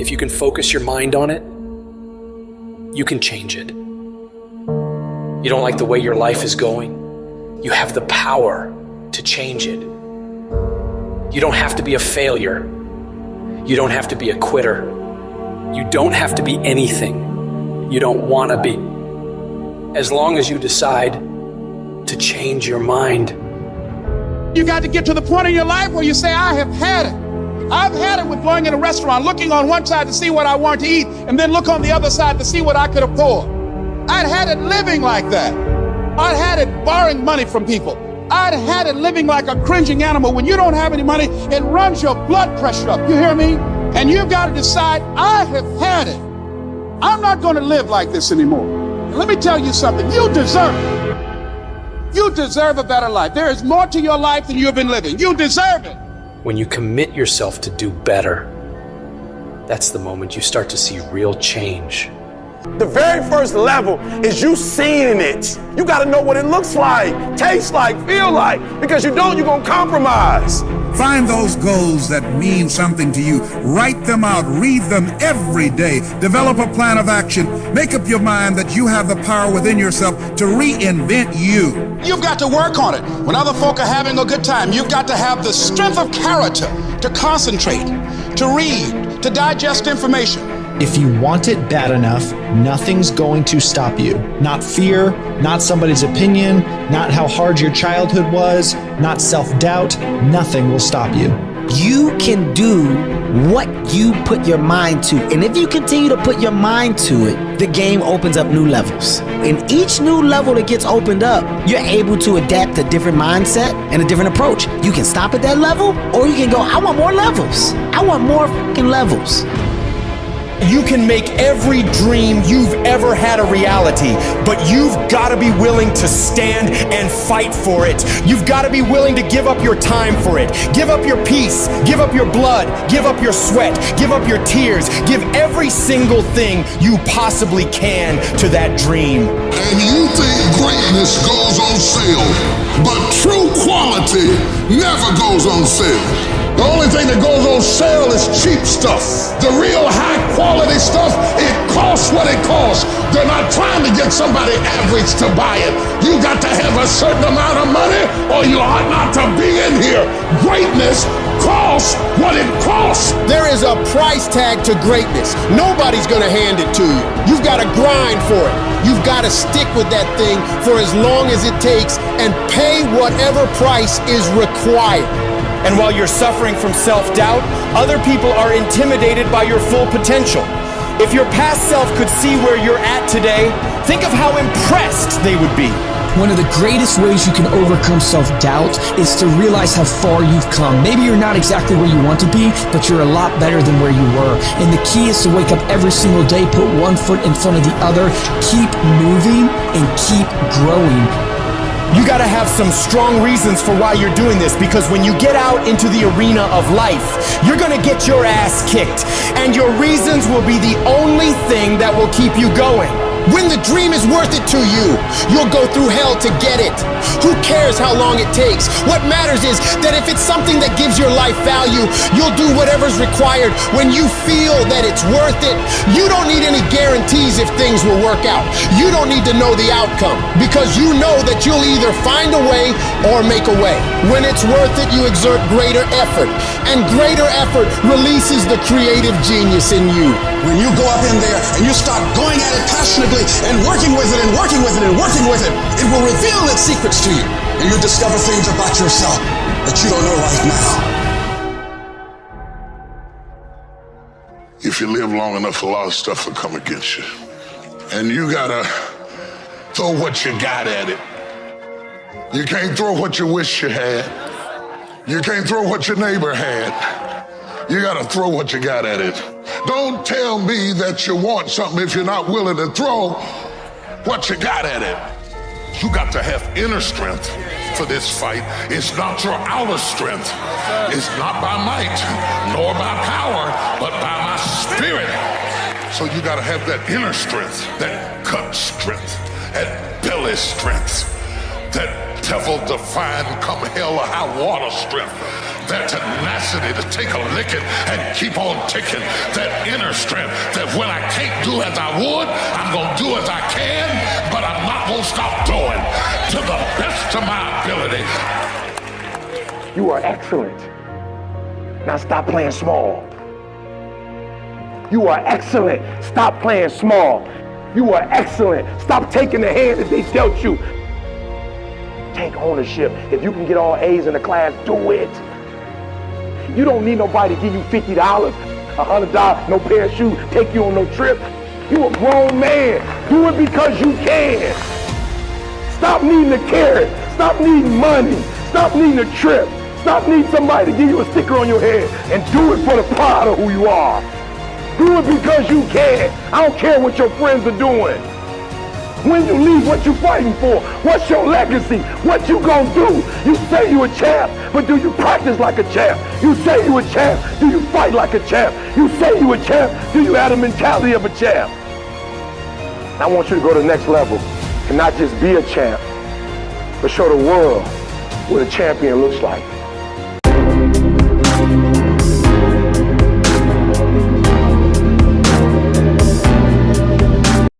If you can focus your mind on it, you can change it. You don't like the way your life is going? You have the power to change it. You don't have to be a failure. You don't have to be a quitter. You don't have to be anything you don't want to be. As long as you decide to change your mind. You got to get to the point in your life where you say, I have had it. I've had it with going in a restaurant, looking on one side to see what I want to eat, and then look on the other side to see what I could afford. I'd had it living like that. I'd had it borrowing money from people. I'd had it living like a cringing animal. When you don't have any money, it runs your blood pressure up. You hear me? And you've got to decide, I have had it. I'm not going to live like this anymore. And let me tell you something. You deserve it. You deserve a better life. There is more to your life than you've been living. You deserve it. When you commit yourself to do better, that's the moment you start to see real change. The very first level is you seeing it. You got to know what it looks like, tastes like, feel like, because you don't, you're going to compromise. Find those goals that mean something to you. Write them out. Read them every day. Develop a plan of action. Make up your mind that you have the power within yourself to reinvent you. You've got to work on it. When other folk are having a good time, you've got to have the strength of character to concentrate, to read, to digest information. If you want it bad enough, nothing's going to stop you. Not fear, not somebody's opinion, not how hard your childhood was, not self-doubt. Nothing will stop you. You can do what you put your mind to. And if you continue to put your mind to it, the game opens up new levels. And each new level that gets opened up, you're able to adapt a different mindset and a different approach. You can stop at that level, or you can go, I want more levels. I want more fucking levels. You can make every dream you've ever had a reality, but you've got to be willing to stand and fight for it. You've got to be willing to give up your time for it. Give up your peace, give up your blood, give up your sweat, give up your tears, give every single thing you possibly can to that dream. And you think greatness goes on sale, but true quality never goes on sale. The only thing that goes on sale is cheap stuff. The real high quality stuff, it costs what it costs. They're not trying to get somebody average to buy it. You got to have a certain amount of money or you ought not to be in here. Greatness costs what it costs. There is a price tag to greatness. Nobody's gonna hand it to you. You've got to grind for it. You've got to stick with that thing for as long as it takes and pay whatever price is required. And while you're suffering from self-doubt, other people are intimidated by your full potential. If your past self could see where you're at today, think of how impressed they would be. One of the greatest ways you can overcome self-doubt is to realize how far you've come. Maybe you're not exactly where you want to be, but you're a lot better than where you were. And the key is to wake up every single day, put one foot in front of the other, keep moving, and keep growing. You gotta have some strong reasons for why you're doing this, because when you get out into the arena of life, you're gonna get your ass kicked, and your reasons will be the only thing that will keep you going. When the dream is worth it to you, you'll go through hell to get it. Who cares how long it takes? What matters is that if it's something that gives your life value, you'll do whatever's required when you feel that it's worth it. You don't need any guarantees if things will work out. You don't need to know the outcome, because you know that you'll either find a way or make a way. When it's worth it, you exert greater effort, and greater effort releases the creative genius in you. When you go up in there and you start going at it passionately and working with it and working with it and working with it, it will reveal its secrets to you. And you'll discover things about yourself that you don't know right now. If you live long enough, a lot of stuff will come against you. And you gotta throw what you got at it. You can't throw what you wish you had. You can't throw what your neighbor had. You gotta throw what you got at it. Don't tell me that you want something if you're not willing to throw what you got at it. You got to have inner strength for this fight. It's not your outer strength. It's not by might, nor by power, but by my spirit. So you gotta have that inner strength, that gut strength, that belly strength, that devil-defying come hell or high water strength. that tenacity to take a licking and keep on ticking, that inner strength that when I can't do as I would, I'm going to do as I can, but I'm not going to stop doing to the best of my ability. You are excellent. Now stop playing small. You are excellent. Stop playing small. You are excellent. Stop taking the hand that they dealt you. Take ownership. If you can get all A's in the class, do it. You don't need nobody to give you $50, $100, no pair of shoes, take you on no trip. You a grown man. Do it because you can. Stop needing a carrot. Stop needing money. Stop needing a trip. Stop needing somebody to give you a sticker on your head, and do it for the pride of who you are. Do it because you can. I don't care what your friends are doing. When you leave, what you fighting for? What's your legacy? What you gonna do? You say you a champ, but do you practice like a champ? You say you a champ, do you fight like a champ? You say you a champ, do you have the mentality of a champ? I want you to go to the next level and not just be a champ, but show the world what a champion looks like.